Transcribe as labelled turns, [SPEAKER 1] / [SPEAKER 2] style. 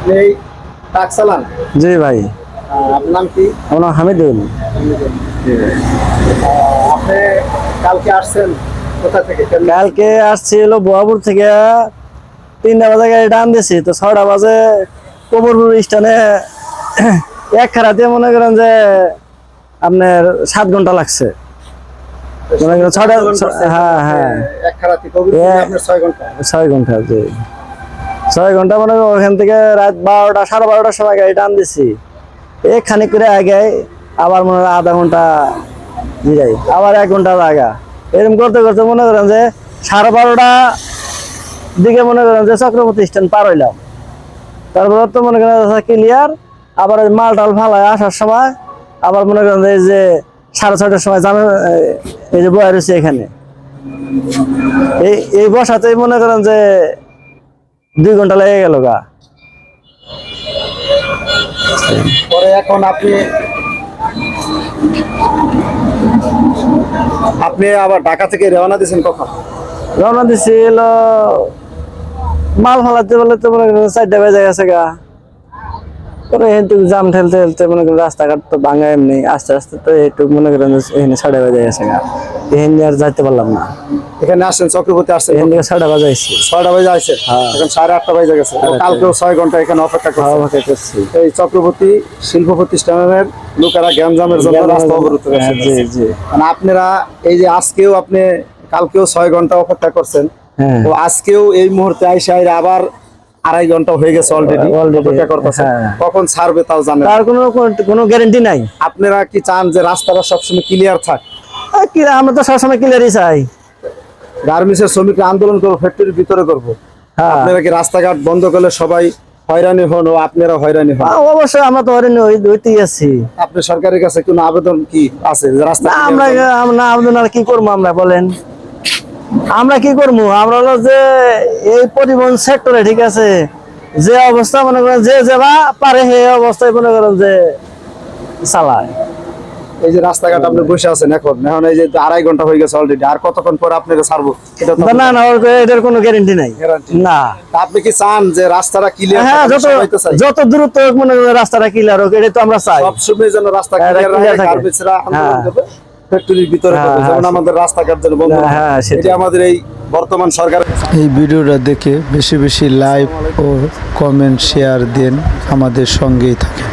[SPEAKER 1] আপনি ট্রাক চালান?
[SPEAKER 2] জি ভাই।
[SPEAKER 1] আপনার নাম কি?
[SPEAKER 2] আমার নাম হামিদুল।
[SPEAKER 1] আপনি কালকে আসছেন কোথা থেকে?
[SPEAKER 2] কালকে আসছি হলো বোয়াপুর থেকে 3টা বাজে গাড়ি টান দিয়েছি, তো 6টা বাজে কমরপুর স্ট্যান্ডে এক খারাতে মনে করেন যে আপনার 7 ঘন্টা লাগছে। মনে করেন 6টা, হ্যাঁ
[SPEAKER 1] এক খারাতি আপনার 6 ঘন্টা।
[SPEAKER 2] 6 ঘন্টা, জি 6 ঘন্টা। মনে করেন ওখান থেকে রাত 12টা 12:30টার সময় গাড়ি টান দিছি, খানিক করে আগে আবার মনে হয় আধা ঘন্টা জিরাই, আবার 1 ঘন্টা লাগা, এরকম করতে করতে মনে করেন যে 12:30টা দিকে মনে করেন যে চক্রবর্তী স্ট্যান্ড পার হইলাম। তারপর তো মনে করেন ক্লিয়ার। আবার মাল টাল ফালায় আসার সময় আবার মনে করেন যে এই যে 6:30টার সময় জামে এই যে বয়া রয়েছে এখানে, এই বসাতেই মনে করেন যে 2 ঘন্টা লেগে গেল গা।
[SPEAKER 1] পরে এখন আপনি আবার ঢাকা থেকে রওনা দিয়েছেন কখন?
[SPEAKER 2] রওনা দিছি হলো মাল ফালাতে বলে তো মনে করেন 4টা বেজে গেছে গা। পরে একটু জাম ঠেলতে ঠেলতে মনে করেন রাস্তাঘাট তো ভাঙা, এমনি আস্তে আস্তে তো একটু মনে করেন এখানে 6টা বেজে গেছে গা, এখানে আর যাইতে পারলাম না।
[SPEAKER 1] এখানে আসছেন চক্রবর্তী আসছেন
[SPEAKER 2] এখান থেকে 6টা বাজে আসছি।
[SPEAKER 1] 6টা বাজে আসছেন, এখন 8:30 বাজে গেছে। কালকেও 6 ঘন্টা এখানে অপেক্ষা করছি। এই চক্রবর্তী শিল্প প্রতিষ্ঠানের লোকেরা গ্যাঞ্জামের জন্য রাস্তা অবরোধ করেছে।
[SPEAKER 2] জি জি।
[SPEAKER 1] মানে আপনারা এই যে আজকেও আপনি কালকেও 6 ঘন্টা অপেক্ষা করছেন, তো আজকেও এই মুহূর্তে আইসা আবার 2.5 ঘন্টা হয়ে গেছে অলরেডি অপেক্ষা করতেছেন। কখন ছাড়বে তাও জানেন?
[SPEAKER 2] তার কোনো গ্যারান্টি নাই।
[SPEAKER 1] আপনারা কি চান যে রাস্তাটা সবসময় ক্লিয়ার থাক?
[SPEAKER 2] আমরা তো সবসময় ক্লিয়ারই চাই।
[SPEAKER 1] গার্মেন্টসের শ্রমিকরা আন্দোলন করবো, ফ্যাক্টরির ভিতরে করবো, আপনারা কি রাস্তাঘাট বন্ধ করলে সবাই হয়রানি হন ও আপনারা হয়রানি হন?
[SPEAKER 2] অবশ্যই আমরা তো হয়রানি হইতেই আছি।
[SPEAKER 1] আপনি সরকারের কাছে কোনো আবেদন কি আছে যে রাস্তা
[SPEAKER 2] আমরা আবেদন আর কি করবো? আমরা বলেন আমরা কি করবো? আমরা হলো যে এই পরিবহন সেক্টরে, ঠিক আছে, যে অবস্থা মনে করেন যে যেবা পারে সেই অবস্থায় মনে করেন যে চালায়।
[SPEAKER 1] এই যে রাস্তাঘাট আপনি বসে আছেন এখন এই যে 2.5 ঘন্টা হয়ে গেছে অলরেডি, আর কতক্ষণ পর আপনাকে ছাড়বো? এটা তো
[SPEAKER 2] না না, এটার কোনো গ্যারান্টি নাই। না,
[SPEAKER 1] আপনি কি চান যে রাস্তাটা ক্লিয়ার?
[SPEAKER 2] হ্যাঁ, যত দ্রুত মনে করেন রাস্তাটা ক্লিয়ার হোক, এটা তো আমরা চাই।
[SPEAKER 1] সবসময় যেন রাস্তা ক্লিয়ার রাখে, গার্মেন্টসরা আন্দোলন করবে, ফ্যাক্টরির ভিতরে করবে, যেমন আমাদের রাস্তাঘাট যেন বন্ধ না হয়। এটা আমাদের এই বর্তমান সরকার।
[SPEAKER 3] এই ভিডিওটা দেখে বেশি বেশি লাইক ও কমেন্ট শেয়ার দেন, আমাদের সঙ্গেই থাকেন।